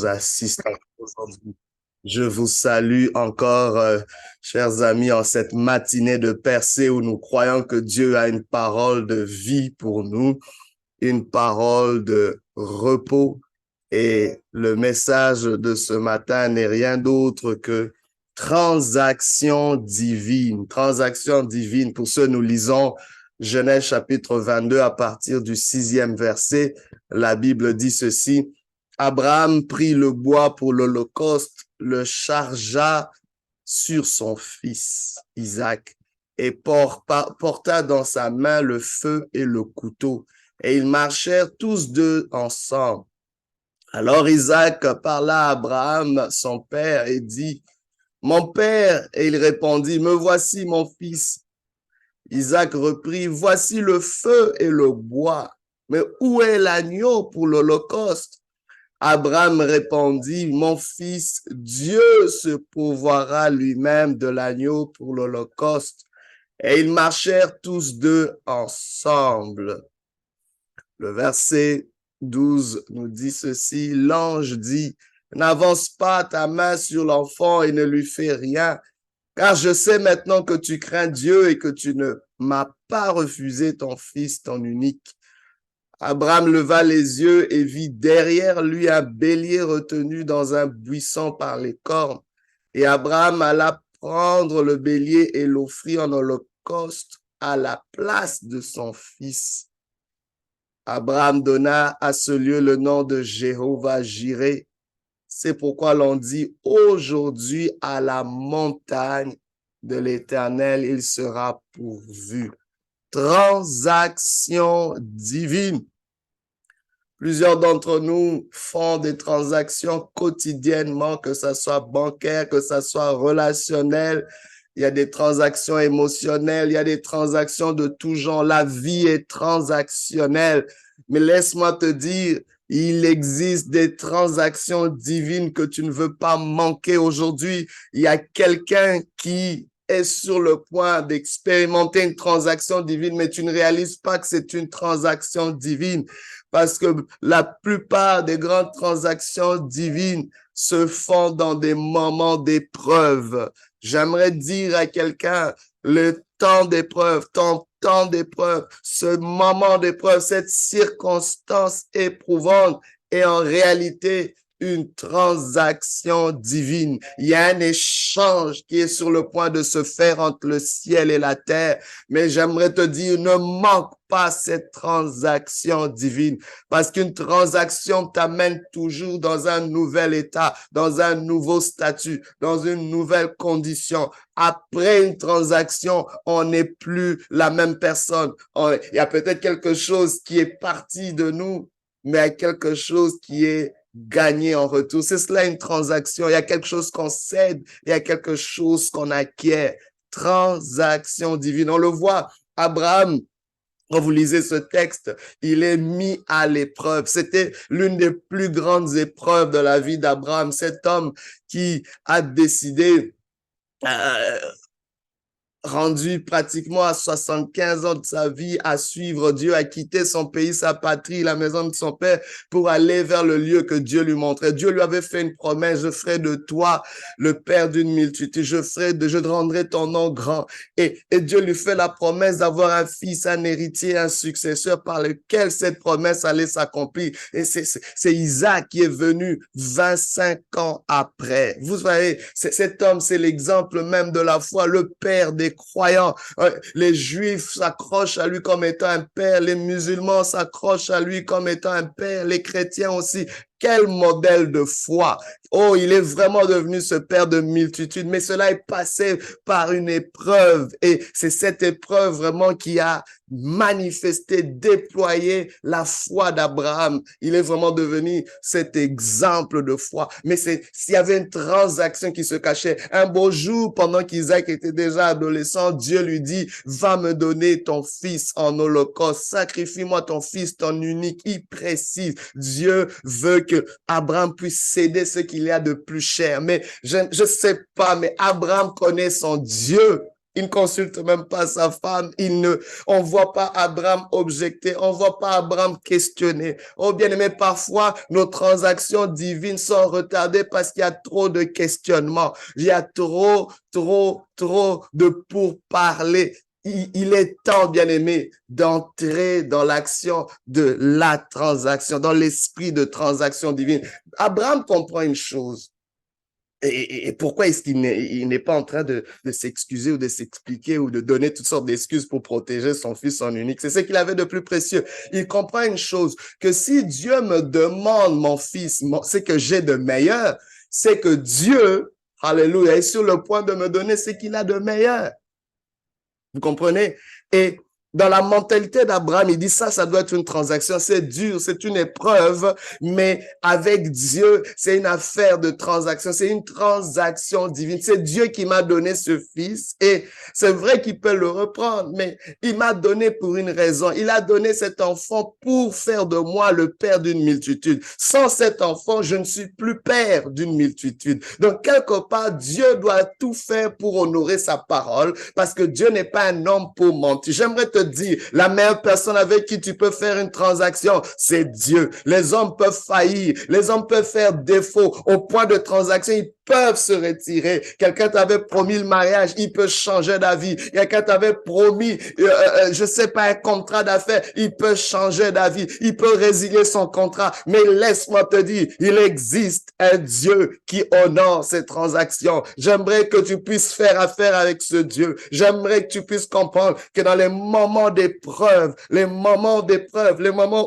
assistants aujourd'hui. Je vous salue encore, chers amis, en cette matinée de percée où nous croyons que Dieu a une parole de vie pour nous, une parole de repos. Et le message de ce matin n'est rien d'autre que transaction divine. Transaction divine. Pour ce, nous lisons Genèse chapitre 22 à partir du 6e verset. La Bible dit ceci. Abraham prit le bois pour l'Holocauste, le chargea sur son fils Isaac et porta dans sa main le feu et le couteau. Et ils marchèrent tous deux ensemble. Alors Isaac parla à Abraham, son père, et dit, « Mon père » et il répondit, « Me voici, mon fils. » Isaac reprit, « Voici le feu et le bois, mais où est l'agneau pour l'Holocauste? » Abraham répondit, « Mon fils, Dieu se pourvoira lui-même de l'agneau pour l'Holocauste. » Et ils marchèrent tous deux ensemble. Le verset 12 nous dit ceci, l'ange dit, « N'avance pas ta main sur l'enfant et ne lui fais rien, car je sais maintenant que tu crains Dieu et que tu ne m'as pas refusé ton fils, ton unique. » Abraham leva les yeux et vit derrière lui un bélier retenu dans un buisson par les cornes. Et Abraham alla prendre le bélier et l'offrit en holocauste à la place de son fils. Abraham donna à ce lieu le nom de Jéhovah-Jireh. C'est pourquoi l'on dit aujourd'hui à la montagne de l'Éternel, il sera pourvu. Transaction divine. Plusieurs d'entre nous font des transactions quotidiennement, que ce soit bancaire, que ce soit relationnel. Il y a des transactions émotionnelles, il y a des transactions de tout genre. La vie est transactionnelle. Mais laisse-moi te dire, il existe des transactions divines que tu ne veux pas manquer aujourd'hui. Il y a quelqu'un qui est sur le point d'expérimenter une transaction divine, mais tu ne réalises pas que c'est une transaction divine. Parce que la plupart des grandes transactions divines se font dans des moments d'épreuve. J'aimerais dire à quelqu'un, le temps d'épreuve, ton temps d'épreuve, ce moment d'épreuve, cette circonstance éprouvante est en réalité une transaction divine. Il y a un échange qui est sur le point de se faire entre le ciel et la terre. Mais j'aimerais te dire, ne manque pas cette transaction divine, parce qu'une transaction t'amène toujours dans un nouvel état, dans un nouveau statut, dans une nouvelle condition. Après une transaction, on n'est plus la même personne. Il y a peut-être quelque chose qui est parti de nous, mais il y a quelque chose qui est gagné en retour. C'est cela une transaction. Il y a quelque chose qu'on cède, il y a quelque chose qu'on acquiert. Transaction divine. On le voit, Abraham, quand vous lisez ce texte, il est mis à l'épreuve. C'était l'une des plus grandes épreuves de la vie d'Abraham, cet homme qui a décidé rendu pratiquement à 75 ans de sa vie à suivre Dieu, à quitter son pays, sa patrie, la maison de son père pour aller vers le lieu que Dieu lui montrait. Dieu lui avait fait une promesse, je ferai de toi le père d'une multitude, je rendrai ton nom grand. Et Dieu lui fait la promesse d'avoir un fils, un héritier, un successeur par lequel cette promesse allait s'accomplir. Et c'est Isaac qui est venu 25 ans après. Vous voyez, cet homme, c'est l'exemple même de la foi, le père des croyants. Les Juifs s'accrochent à lui comme étant un père, les musulmans s'accrochent à lui comme étant un père, les chrétiens aussi. Quel modèle de foi! Oh, il est vraiment devenu ce père de multitudes, mais cela est passé par une épreuve et c'est cette épreuve vraiment qui a manifesté, déployé la foi d'Abraham. Il est vraiment devenu cet exemple de foi. Mais s'il y avait une transaction qui se cachait, un beau jour, pendant qu'Isaac était déjà adolescent, Dieu lui dit, va me donner ton fils en holocauste, sacrifie-moi ton fils, ton unique. Il précise, Dieu veut que Abraham puisse céder ce qu'il y a de plus cher. Mais je sais pas, mais Abraham connaît son Dieu. Il ne consulte même pas sa femme. On voit pas Abraham objecter. On voit pas Abraham questionner. Oh, bien aimé, parfois, nos transactions divines sont retardées parce qu'il y a trop de questionnements. Il y a trop de pourparlers. Il est temps, bien aimé, d'entrer dans l'action de la transaction, dans l'esprit de transaction divine. Abraham comprend une chose. Et pourquoi est-ce qu'il n'est pas en train de s'excuser ou de s'expliquer ou de donner toutes sortes d'excuses pour protéger son fils, son unique? C'est ce qu'il avait de plus précieux. Il comprend une chose, que si Dieu me demande mon fils, ce que j'ai de meilleur, c'est que Dieu, alléluia, est sur le point de me donner ce qu'il a de meilleur. Vous comprenez? Et dans la mentalité d'Abraham, il dit ça doit être une transaction. C'est dur, c'est une épreuve, mais avec Dieu, c'est une affaire de transaction. C'est une transaction divine. C'est Dieu qui m'a donné ce fils et c'est vrai qu'il peut le reprendre, mais il m'a donné pour une raison. Il a donné cet enfant pour faire de moi le père d'une multitude. Sans cet enfant, je ne suis plus père d'une multitude. Donc, quelque part, Dieu doit tout faire pour honorer sa parole parce que Dieu n'est pas un homme pour mentir. J'aimerais te dire, la meilleure personne avec qui tu peux faire une transaction, c'est Dieu. Les hommes peuvent faillir, les hommes peuvent faire défaut au point de transaction, ils peuvent se retirer. Quelqu'un t'avait promis le mariage, il peut changer d'avis. Quelqu'un t'avait promis, je sais pas, un contrat d'affaires, il peut changer d'avis. Il peut résilier son contrat. Mais laisse-moi te dire, il existe un Dieu qui honore ces transactions. J'aimerais que tu puisses faire affaire avec ce Dieu. J'aimerais que tu puisses comprendre que dans les moments d'épreuve, les moments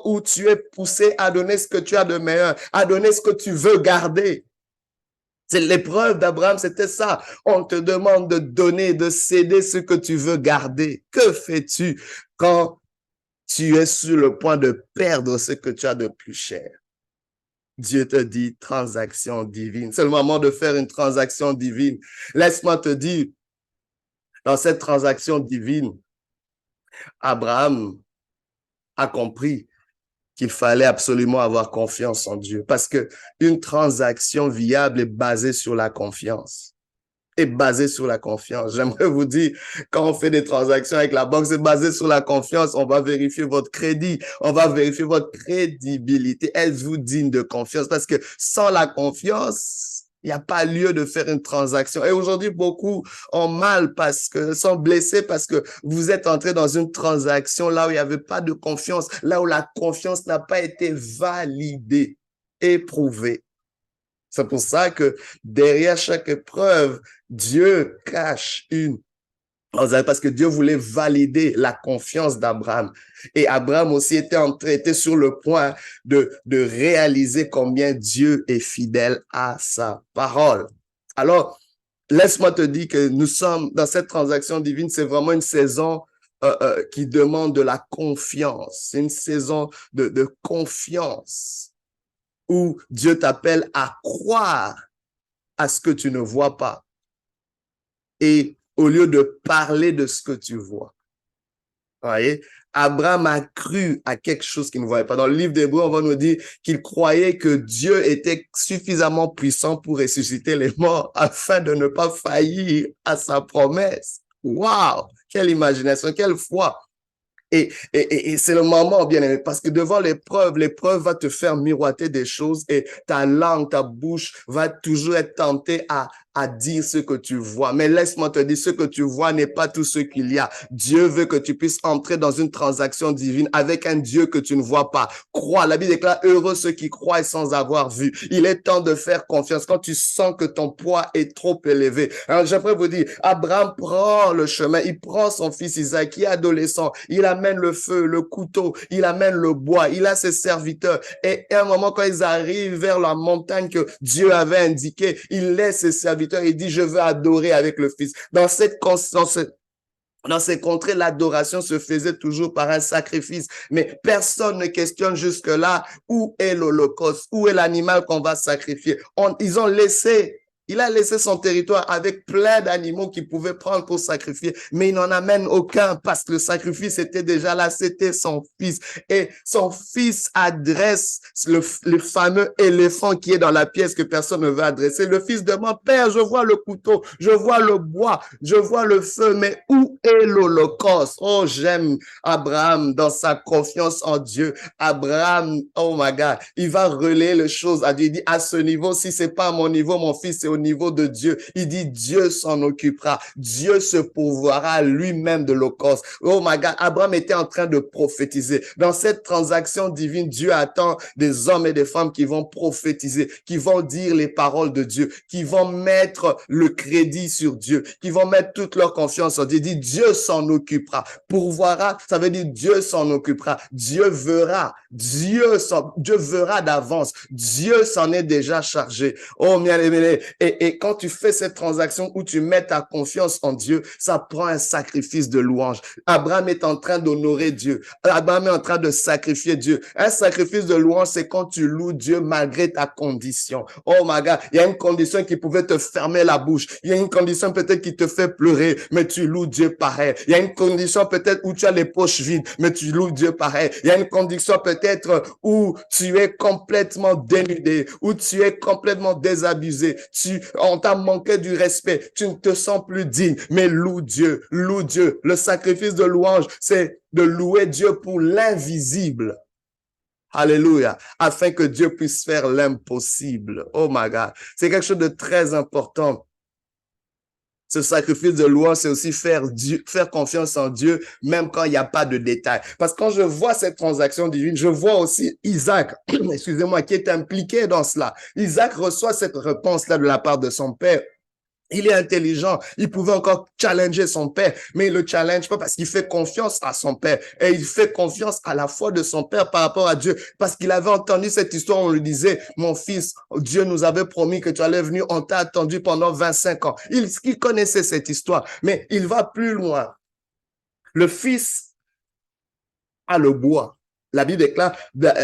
où tu es poussé à donner ce que tu as de meilleur, à donner ce que tu veux garder. C'est l'épreuve d'Abraham, c'était ça. On te demande de donner, de céder ce que tu veux garder. Que fais-tu quand tu es sur le point de perdre ce que tu as de plus cher? Dieu te dit transaction divine. C'est le moment de faire une transaction divine. Laisse-moi te dire, dans cette transaction divine, Abraham a compris qu'il fallait absolument avoir confiance en Dieu parce que une transaction viable est basée sur la confiance. Est basée sur la confiance. J'aimerais vous dire, quand on fait des transactions avec la banque, c'est basé sur la confiance. On va vérifier votre crédit, on va vérifier votre crédibilité. Êtes-vous digne de confiance? Parce que sans la confiance, il n'y a pas lieu de faire une transaction. Et aujourd'hui, beaucoup ont mal parce que sont blessés parce que vous êtes entré dans une transaction là où il n'y avait pas de confiance, là où la confiance n'a pas été validée, éprouvée. C'est pour ça que derrière chaque épreuve, Dieu cache une. Parce que Dieu voulait valider la confiance d'Abraham. Et Abraham aussi était sur le point de réaliser combien Dieu est fidèle à sa parole. Alors, laisse-moi te dire que nous sommes dans cette transaction divine, c'est vraiment une saison qui demande de la confiance. C'est une saison de confiance où Dieu t'appelle à croire à ce que tu ne vois pas. Et au lieu de parler de ce que tu vois. Vous voyez? Abraham a cru à quelque chose qu'il ne voyait pas. Dans le livre d'Hébreux, on va nous dire qu'il croyait que Dieu était suffisamment puissant pour ressusciter les morts afin de ne pas faillir à sa promesse. Waouh! Quelle imagination, quelle foi! Et c'est le moment, bien aimé, parce que devant l'épreuve va te faire miroiter des choses et ta langue, ta bouche va toujours être tentée à dire ce que tu vois. Mais laisse-moi te dire, ce que tu vois n'est pas tout ce qu'il y a. Dieu veut que tu puisses entrer dans une transaction divine avec un Dieu que tu ne vois pas. Crois, la Bible déclare, heureux ceux qui croient sans avoir vu. Il est temps de faire confiance quand tu sens que ton poids est trop élevé. Alors, j'aimerais vous dire, Abraham prend le chemin, il prend son fils Isaac qui est adolescent, il amène le feu, le couteau, il amène le bois, il a ses serviteurs. Et à un moment, quand ils arrivent vers la montagne que Dieu avait indiquée, il laisse ses serviteurs. Il dit, je veux adorer avec le Fils. Dans ces contrées, l'adoration se faisait toujours par un sacrifice. Mais personne ne questionne jusque-là où est l'Holocauste, où est l'animal qu'on va sacrifier. Ils ont laissé Il a laissé son territoire avec plein d'animaux qu'il pouvait prendre pour sacrifier, mais il n'en amène aucun parce que le sacrifice était déjà là, c'était son fils. Et son fils adresse le fameux éléphant qui est dans la pièce que personne ne veut adresser. Le fils demande, Père, je vois le couteau, je vois le bois, je vois le feu, mais où est l'Holocauste? Oh, j'aime Abraham dans sa confiance en Dieu. Abraham, oh my God, il va relayer les choses à Dieu. Il dit, à ce niveau, si c'est pas à mon niveau, mon fils, c'est au niveau de Dieu. Il dit, Dieu s'en occupera. Dieu se pourvoira lui-même de l'Holocauste. Oh my God, Abraham était en train de prophétiser. Dans cette transaction divine, Dieu attend des hommes et des femmes qui vont prophétiser, qui vont dire les paroles de Dieu, qui vont mettre le crédit sur Dieu, qui vont mettre toute leur confiance en Dieu. Il dit, Dieu s'en occupera. Pourvoira, ça veut dire Dieu s'en occupera. Dieu verra. Dieu verra d'avance. Dieu s'en est déjà chargé. Oh, bien aimé. Et quand tu fais cette transaction où tu mets ta confiance en Dieu, ça prend un sacrifice de louange. Abraham est en train d'honorer Dieu. Abraham est en train de sacrifier Dieu. Un sacrifice de louange, c'est quand tu loues Dieu malgré ta condition. Oh my God, il y a une condition qui pouvait te fermer la bouche. Il y a une condition peut-être qui te fait pleurer, mais tu loues Dieu pareil. Il y a une condition peut-être où tu as les poches vides, mais tu loues Dieu pareil. Il y a une condition peut-être où tu es complètement dénudé, où tu es complètement désabusé. On t'a manqué du respect. Tu ne te sens plus digne, mais loue Dieu, loue Dieu. Le sacrifice de louange, c'est de louer Dieu pour l'invisible. Alléluia. Afin que Dieu puisse faire l'impossible. Oh my God. C'est quelque chose de très important. Ce sacrifice de louange, c'est aussi faire confiance en Dieu, même quand il n'y a pas de détails. Parce que quand je vois cette transaction divine, je vois aussi Isaac, excusez-moi, qui est impliqué dans cela. Isaac reçoit cette réponse-là de la part de son père. Il est intelligent. Il pouvait encore challenger son père, mais il le challenge pas parce qu'il fait confiance à son père et il fait confiance à la foi de son père par rapport à Dieu parce qu'il avait entendu cette histoire. On lui disait, mon fils, Dieu nous avait promis que tu allais venir. On t'a attendu pendant 25 ans. Il connaissait cette histoire, mais il va plus loin. Le fils a le bois. La Bible déclare,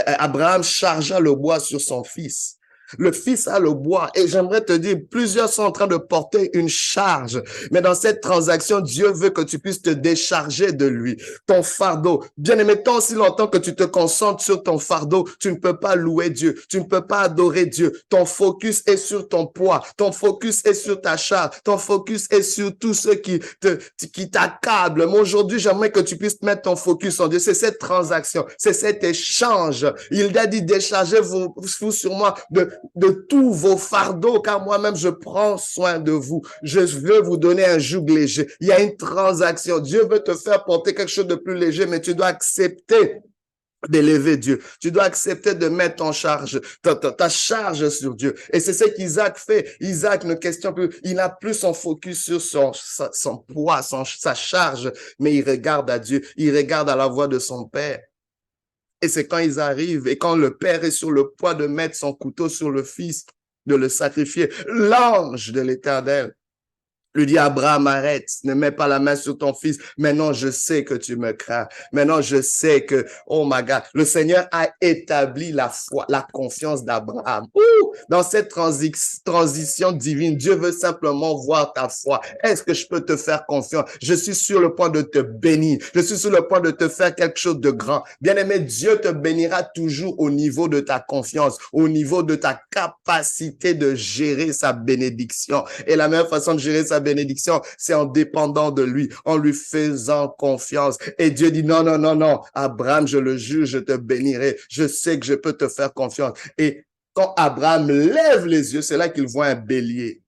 Abraham chargea le bois sur son fils. Le fils a le bois et j'aimerais te dire, plusieurs sont en train de porter une charge, mais dans cette transaction, Dieu veut que tu puisses te décharger de lui. Ton fardeau, bien aimé, tant si longtemps que tu te concentres sur ton fardeau, tu ne peux pas louer Dieu, tu ne peux pas adorer Dieu. Ton focus est sur ton poids, ton focus est sur ta charge, ton focus est sur tout ce qui t'accable. Mais aujourd'hui, j'aimerais que tu puisses mettre ton focus en Dieu. C'est cette transaction, c'est cet échange. Il a dit, déchargez-vous sur moi de tous vos fardeaux, car moi-même, je prends soin de vous. Je veux vous donner un joug léger. Il y a une transaction. Dieu veut te faire porter quelque chose de plus léger, mais tu dois accepter d'élever Dieu. Tu dois accepter de mettre en charge, ta charge sur Dieu. Et c'est ce qu'Isaac fait. Isaac ne questionne plus. Il n'a plus son focus sur son poids, sa charge, mais il regarde à Dieu. Il regarde à la voix de son père. Et c'est quand ils arrivent et quand le père est sur le point de mettre son couteau sur le fils, de le sacrifier, l'ange de l'Éternel lui dit, Abraham, arrête, ne mets pas la main sur ton fils. Maintenant, je sais que tu me crains. Maintenant, je sais que, oh my God, le Seigneur a établi la foi, la confiance d'Abraham. Dans cette transition divine, Dieu veut simplement voir ta foi. Est-ce que je peux te faire confiance? Je suis sur le point de te bénir. Je suis sur le point de te faire quelque chose de grand. Bien-aimé, Dieu te bénira toujours au niveau de ta confiance, au niveau de ta capacité de gérer sa bénédiction. Et la meilleure façon de gérer sa bénédiction, c'est en dépendant de lui, en lui faisant confiance. Et Dieu dit, non, non, non, non, Abraham, je le jure, je te bénirai. Je sais que je peux te faire confiance. Et quand Abraham lève les yeux, c'est là qu'il voit un bélier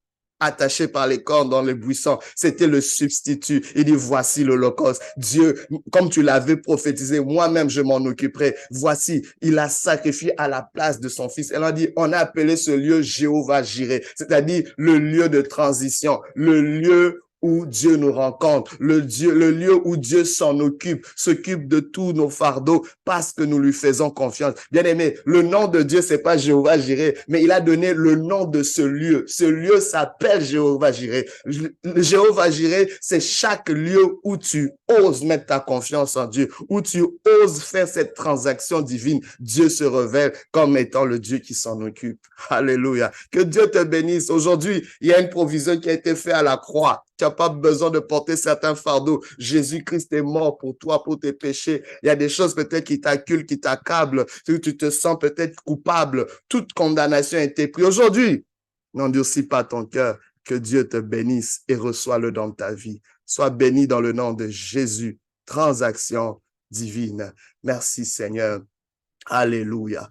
attaché par les cornes dans les buissons. C'était le substitut. Il dit, voici l'Holocauste. Dieu, comme tu l'avais prophétisé, moi-même, je m'en occuperai. Voici, il a sacrifié à la place de son fils. Elle a dit, on a appelé ce lieu Jéhovah Jireh, c'est-à-dire le lieu de transition, le lieu où Dieu nous rencontre, le lieu où Dieu s'occupe de tous nos fardeaux parce que nous lui faisons confiance. Bien aimé, le nom de Dieu, c'est pas Jéhovah Jireh, mais il a donné le nom de ce lieu. Ce lieu s'appelle Jéhovah Jireh. Le Jéhovah Jireh, c'est chaque lieu où tu oses mettre ta confiance en Dieu, où tu oses faire cette transaction divine. Dieu se révèle comme étant le Dieu qui s'en occupe. Alléluia. Que Dieu te bénisse. Aujourd'hui, il y a une provision qui a été faite à la croix. Tu n'as pas besoin de porter certains fardeaux. Jésus-Christ est mort pour toi, pour tes péchés. Il y a des choses peut-être qui t'acculent, qui t'accablent. Tu te sens peut-être coupable. Toute condamnation a été prise. Aujourd'hui, n'endurcis pas ton cœur. Que Dieu te bénisse et reçois-le dans ta vie. Sois béni dans le nom de Jésus. Transaction divine. Merci Seigneur. Alléluia.